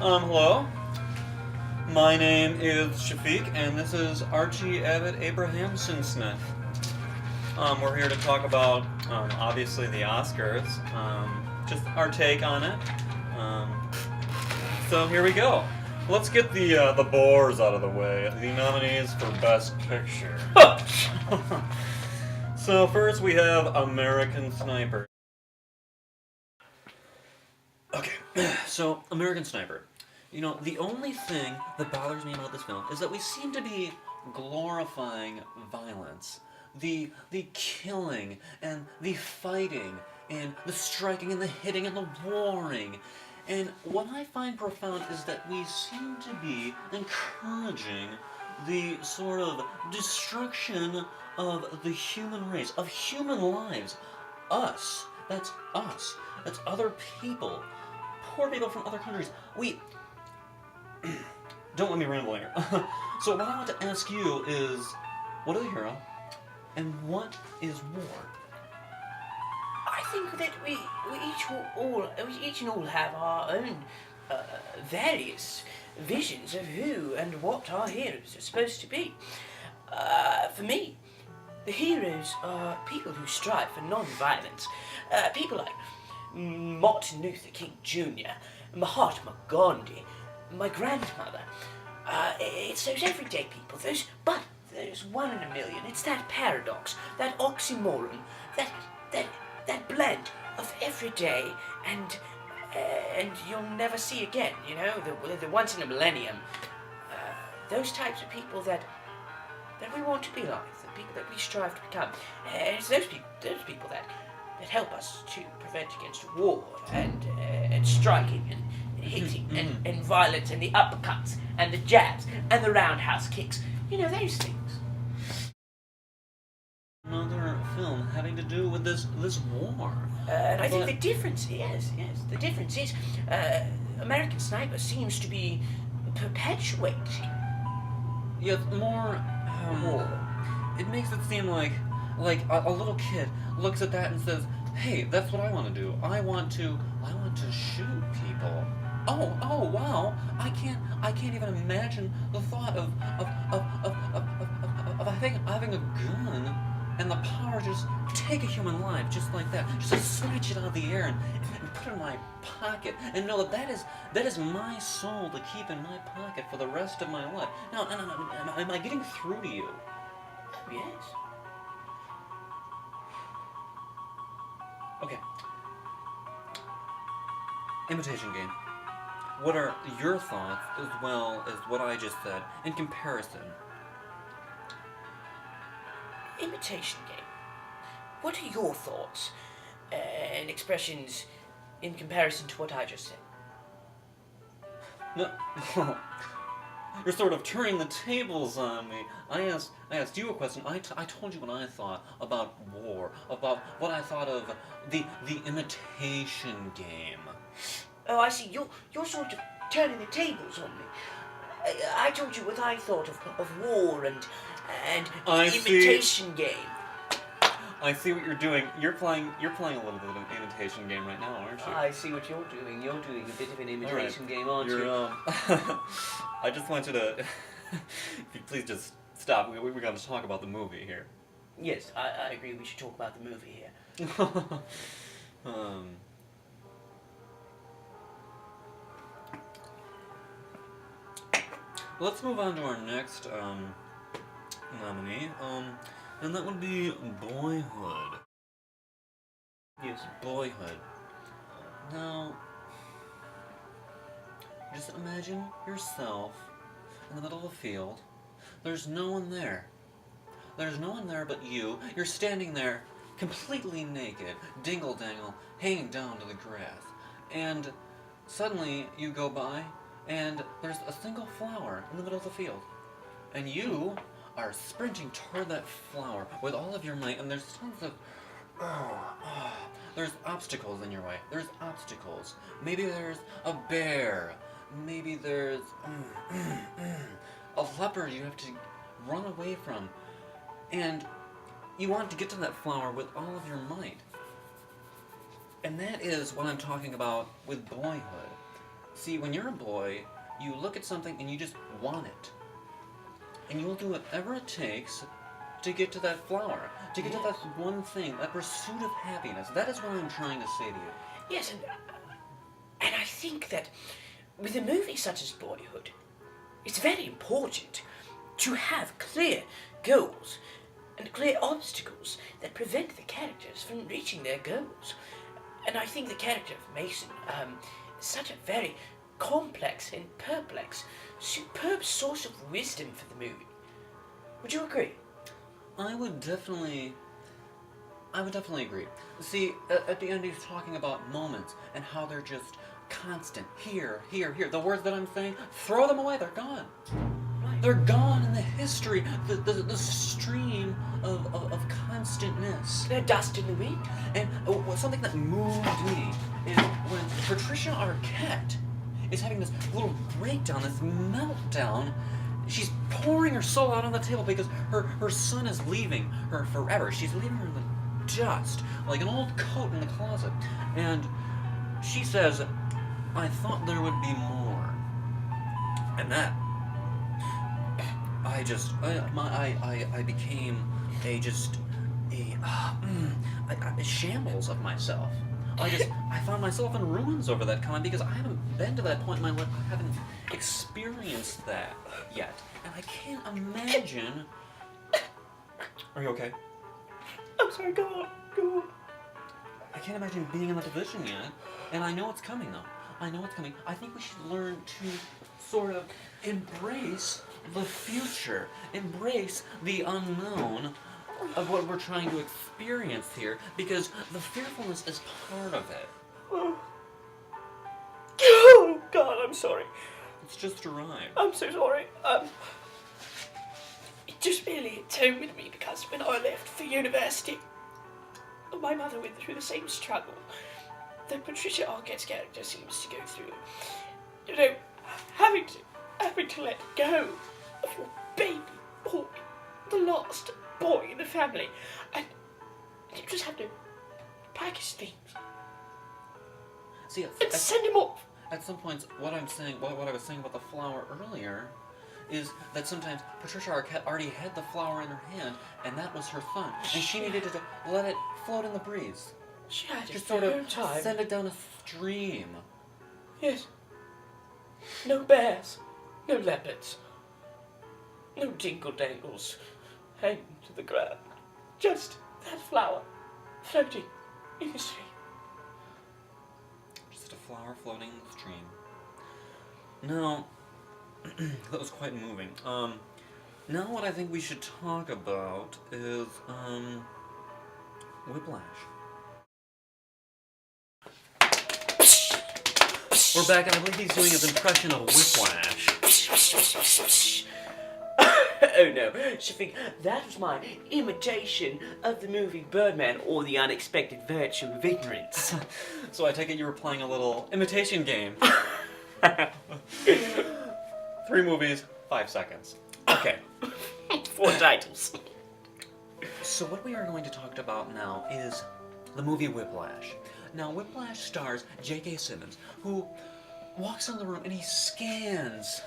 Hello. My name is Shafiq, and this is Archie Abbott Abrahamson Smith. We're here to talk about, obviously, the Oscars, just our take on it. So here we go. Let's get the bores out of the way. The nominees for Best Picture. So first we have American Sniper. Okay, so American Sniper. You know, the only thing that bothers me about this film is that we seem to be glorifying violence. The killing and the fighting and the striking and the hitting and the warring. And what I find profound is that we seem to be encouraging the sort of destruction of the human race, of human lives. Us. That's us. That's other people. Poor people from other countries. Don't let me ramble here. So what I want to ask you is, what is a hero, and what is war? I think that we each and all have our own various visions of who and what our heroes are supposed to be. For me, the heroes are people who strive for non-violence. People like Martin Luther King Jr., Mahatma Gandhi, my grandmother. It's those everyday people, but there's one in a million. It's that paradox, that oxymoron, that blend of everyday and you'll never see again. You know, the once in a millennium. Those types of people that we want to be like, the people that we strive to become. And it's those people that help us to prevent against war and striking and hitting and violence and the uppercuts and the jabs and the roundhouse kicks. You know, those things. Another film having to do with this war. And I think the difference is, American Sniper seems to be perpetuating. Yeah, more war. It makes it seem like a little kid looks at that and says, "Hey, that's what I want to do. I want to shoot people." Oh, wow! I can't even imagine the thought of having a gun and the power to just take a human life just like that, just to snatch it out of the air and put it in my pocket and know that is my soul to keep in my pocket for the rest of my life. Now, am I getting through to you? Yes. Okay. Imitation Game. What are your thoughts as well as what I just said in comparison? Imitation Game. What are your thoughts and expressions in comparison to what I just said? No, you're sort of turning the tables on me. I asked you a question. I told you what I thought about war, about what I thought of the Imitation Game. Oh, I see. You're sort of turning the tables on me. I told you what I thought of war and the Imitation Game. I see what you're doing. You're playing a little bit of an imitation game right now, aren't you? I see what you're doing. You're doing a bit of an imitation game, aren't you? You're, I just want you to, if you please just stop. We're going to talk about the movie here. Yes, I agree. We should talk about the movie here. Let's move on to our next nominee, and that would be Boyhood. Yes. Boyhood. Now, just imagine yourself in the middle of a field. There's no one there. There's no one there but you. You're standing there completely naked, dingle-dangle, hanging down to the grass. And suddenly you go by, and there's a single flower in the middle of the field. And you are sprinting toward that flower with all of your might, and there's tons of... there's obstacles in your way. There's obstacles. Maybe there's a bear. Maybe there's a leopard you have to run away from. And you want to get to that flower with all of your might. And that is what I'm talking about with Boyhood. See, when you're a boy, you look at something and you just want it. And you'll do whatever it takes to get to that flower, to get to that one thing, that pursuit of happiness. That is what I'm trying to say to you. Yes, and I think that with a movie such as Boyhood, it's very important to have clear goals and clear obstacles that prevent the characters from reaching their goals. And I think the character of Mason is such a very complex and perplex, superb source of wisdom for the movie. Would you agree? I would definitely agree. See, at the end he's talking about moments and how they're just constant. Here. The words that I'm saying, throw them away, they're gone. Right. They're gone in the history, the stream of constantness. They're dust in the wind. And something that moved me is when Patricia Arquette is having this little breakdown, this meltdown. She's pouring her soul out on the table because her son is leaving her forever. She's leaving her in the dust, like an old coat in the closet. And she says, I thought there would be more. And that, I became a shambles of myself. I found myself in ruins over that comment because I haven't been to that point in my life. I haven't experienced that yet. And I can't imagine. Are you okay? I'm sorry, go on. I can't imagine being in that position yet. And I know it's coming, though. I know it's coming. I think we should learn to sort of embrace the future, embrace the unknown of what we're trying to experience here, because the fearfulness is part of it. Oh, God, I'm sorry. It's just a rhyme. I'm so sorry. It just really hit home with me because when I left for university, my mother went through the same struggle that Patricia Arquette's character seems to go through. You know, having to let go of your baby boy, the last boy in the family, and you just have to pack his things See, and send him off. at some points, what I was saying about the flower earlier, is that sometimes Patricia Arquette already had the flower in her hand, and that was her fun, and she needed to let it float in the breeze. She had Just it sort her of time. send it down a stream. Yes. No bears, no leopards, no dingle dangles hanging to the ground. Just that flower floating in the stream. Just a flower floating in the stream. No, that was quite moving. Now what I think we should talk about is, Whiplash. We're back, and I believe he's doing his impression of Whiplash. Oh no, Shafiq, that was my imitation of the movie Birdman, or The Unexpected Virtue of Ignorance. So I take it you were playing a little imitation game. 3 movies, 5 seconds. Okay. 4 titles. So what we are going to talk about now is the movie Whiplash. Now, Whiplash stars J.K. Simmons, who walks in the room and he scans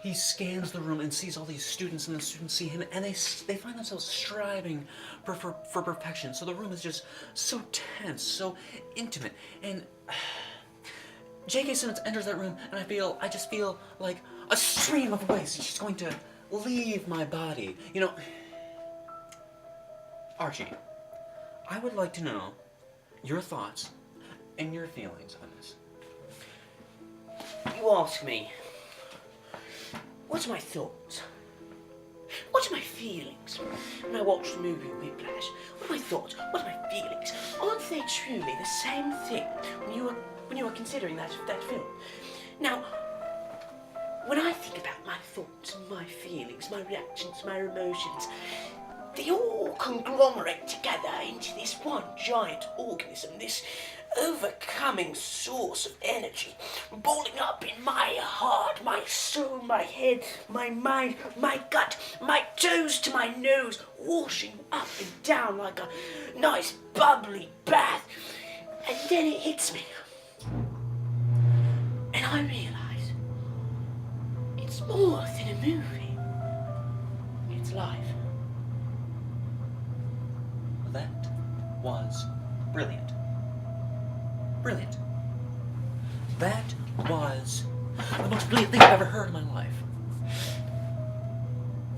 the room and sees all these students, and the students see him, and they find themselves striving for perfection. So the room is just so tense, so intimate, and J.K. Simmons enters that room, and I just feel like a stream of waste is just going to leave my body. You know, Archie, I would like to know your thoughts and your feelings on this. You ask me, what's my thoughts? What's my feelings when I watch the movie Whiplash? What are my thoughts? What are my feelings? Aren't they truly the same thing when you are considering that film? Now, when I think about my thoughts and my feelings, my reactions, my emotions, they all conglomerate together into this one giant organism, this overcoming source of energy, balling up in my heart, my soul, my head, my mind, my gut, my toes to my nose, washing up and down like a nice bubbly bath. And then it hits me. I realise it's more than a movie. It's life. That was brilliant. Brilliant. That was the most brilliant thing I've ever heard in my life.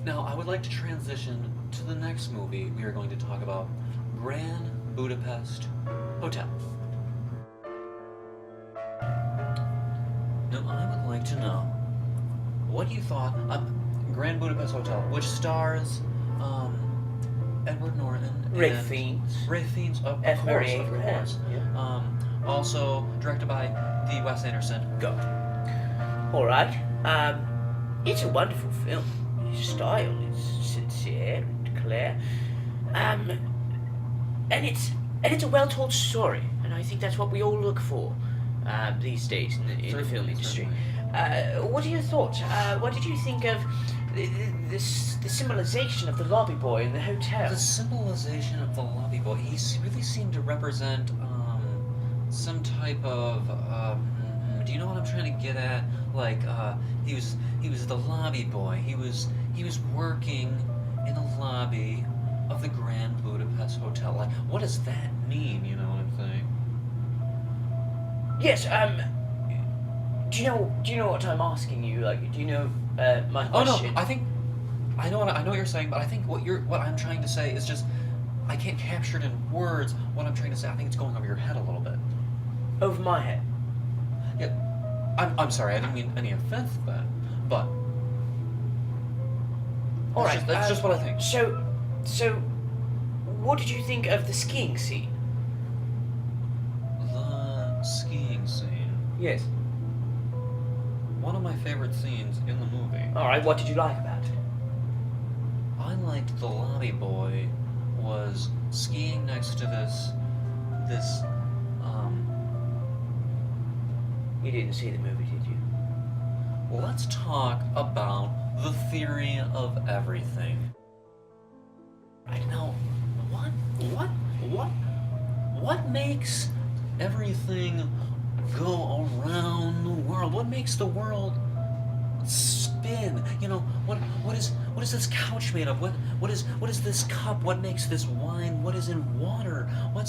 Now, I would like to transition to the next movie we are going to talk about, Grand Budapest Hotel. Now, I would like to know what you thought of Grand Budapest Hotel, which stars Edward Norton Ray and Fiennes. Ray Fiennes, of F. course, Murray of Abraham, course. yeah. Also directed by the Wes Anderson GOAT. All right. It's a wonderful film. His style is sincere and clear. And it's a well-told story, and I think that's what we all look for these days in the film industry. What are your thoughts? What did you think of the symbolization of the lobby boy in the hotel? The symbolization of the lobby boy, really seemed to represent some type of do you know what I'm trying to get at? Like he was the lobby boy. He was working in the lobby of the Grand Budapest Hotel. Like, what does that mean? You know what I'm saying? Yes. Do you know what I'm asking you? Like, do you know my question? Oh no, I know what you're saying, but I think what I'm trying to say is just I can't capture it in words. What I'm trying to say, I think it's going over your head a little bit. Over my head. Yeah, I'm sorry. I didn't mean any offense with that, but All right. that's just what I think. So, what did you think of the skiing scene? The skiing scene. Yes. One of my favorite scenes in the movie. All right. What did you like about it? I liked the lobby boy was skiing next to this. You didn't see the movie, did you? Let's talk about the theory of everything. Right now, what makes everything go around the world? What makes the world spin? You know, what is this couch made of? What is this cup? What makes this wine? What is in water? What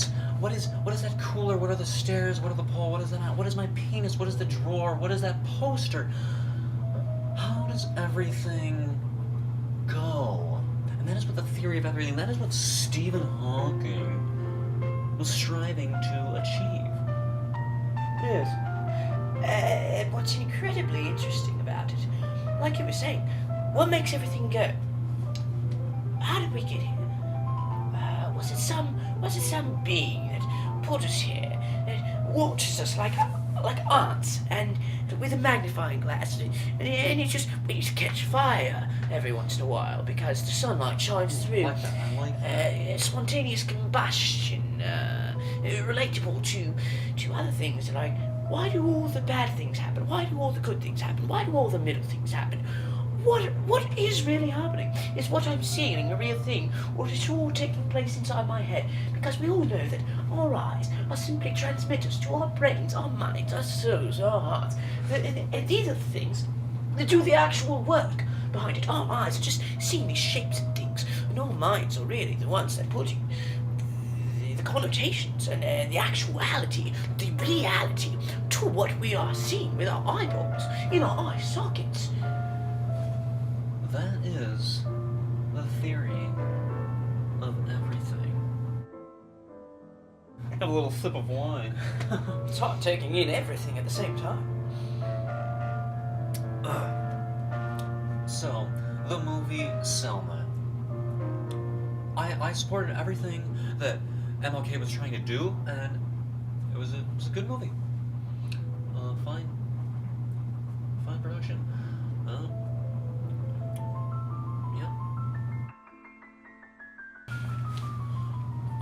is that cooler? What are the stairs? What are the pole? What is that? What is my penis? What is the drawer? What is that poster? How does everything go? And that is what the theory of everything, that is what Stephen Hawking was striving to achieve. Yes. What's incredibly interesting about it, like you were saying, what makes everything go? How did we get here? Was it some being that put us here, that watches us like ants, and with a magnifying glass, and it just we just catch fire every once in a while because the sunlight shines through. I like that. Spontaneous combustion, relatable to other things like. Why do all the bad things happen? Why do all the good things happen? Why do all the middle things happen? What is really happening? Is what I'm seeing a real thing, or is it all taking place inside my head? Because we all know that our eyes are simply transmitters to our brains, our minds, our souls, our hearts. And these are the things that do the actual work behind it. Our eyes are just seeing these shapes and things, and our minds are really the ones that put the connotations and the actuality, the reality to what we are seeing with our eyeballs, in our eye sockets. That is the theory of everything. Have a little sip of wine. It's hard taking in everything at the same time. So, the movie Selma. I supported everything that MLK was trying to do, and it was a good movie. Fine production. Yeah.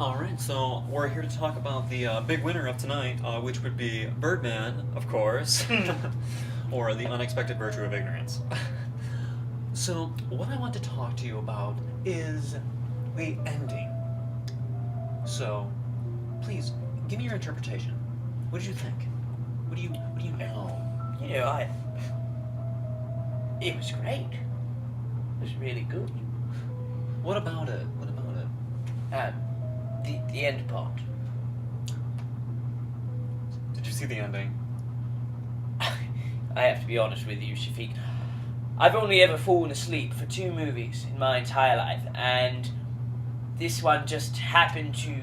Alright, so we're here to talk about the big winner of tonight, which would be Birdman, of course, or The Unexpected Virtue of Ignorance. So, what I want to talk to you about is the ending. So, please, give me your interpretation. What did you think? What do you know? you know, it was great. It was really good. What about it? What about it? The end part. Did you see the ending? I have to be honest with you, Shafiq. I've only ever fallen asleep for 2 movies in my entire life, and this one just happened to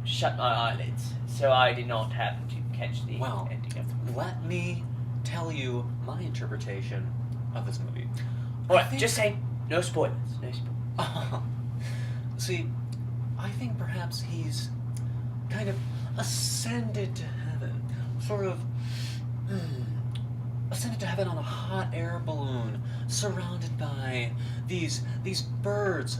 shut my eyelids, so I did not happen to catch the ending of the movie. Let me tell you my interpretation of this movie. Alright, just saying, no spoilers, no spoilers. See, I think perhaps he's kind of ascended to heaven, sort of ascended to heaven on a hot air balloon, surrounded by these birds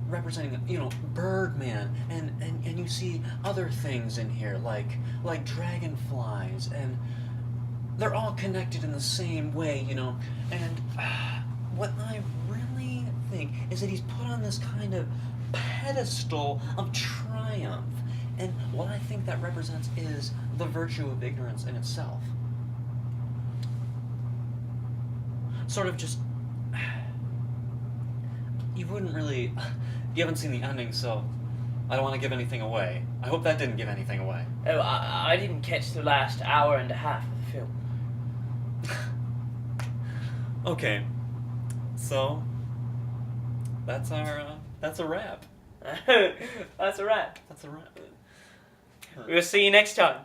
representing, you know, Birdman, and you see other things in here like dragonflies, and they're all connected in the same way, you know. And what I really think is that he's put on this kind of pedestal of triumph, and what I think that represents is the virtue of ignorance in itself. Sort of just, you wouldn't really, you haven't seen the ending, so I don't want to give anything away. I hope that didn't give anything away. Oh, I didn't catch the last hour and a half of the film. Okay, so that's a wrap. That's a wrap. That's a wrap. We'll see you next time.